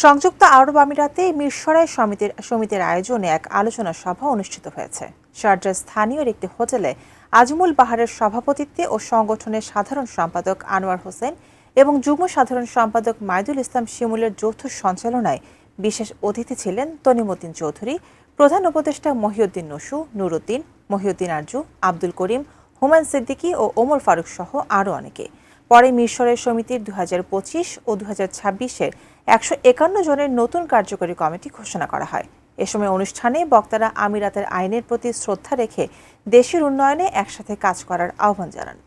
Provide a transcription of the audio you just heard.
সংযুক্ত আরব আমিরাতে মিরসরাই সমিতির আয়োজনে এক আলোচনা সভা অনুষ্ঠিত হয়েছে। শারজার স্থানীয় একটি হোটেলে আজমুল বাহারের সভাপতিত্বে ও সংগঠনের সাধারণ সম্পাদক আনোয়ার হোসেন এবং যুগ্ম সাধারণ সম্পাদক মাইদুল ইসলাম শিমুলের যৌথ সঞ্চালনায় বিশেষ অতিথি ছিলেন তনিমুদ্দিন চৌধুরী, প্রধান উপদেষ্টা মহিউদ্দিন নসু, নুরুদ্দিন, মহিউদ্দিন আরজু, আব্দুল করিম, হুমায়ুন সিদ্দিকী ও ওমর ফারুক সহ আরও অনেকে। পরে মিরসরাই সমিতির 2025 ও 2026-এর 151 জনের নতুন কার্যকরী কমিটি ঘোষণা করা হয়। এ সময় অনুষ্ঠানে বক্তারা আমিরাতের আইনের প্রতি শ্রদ্ধা রেখে দেশের উন্নয়নে একসাথে কাজ করার আহ্বান জানান।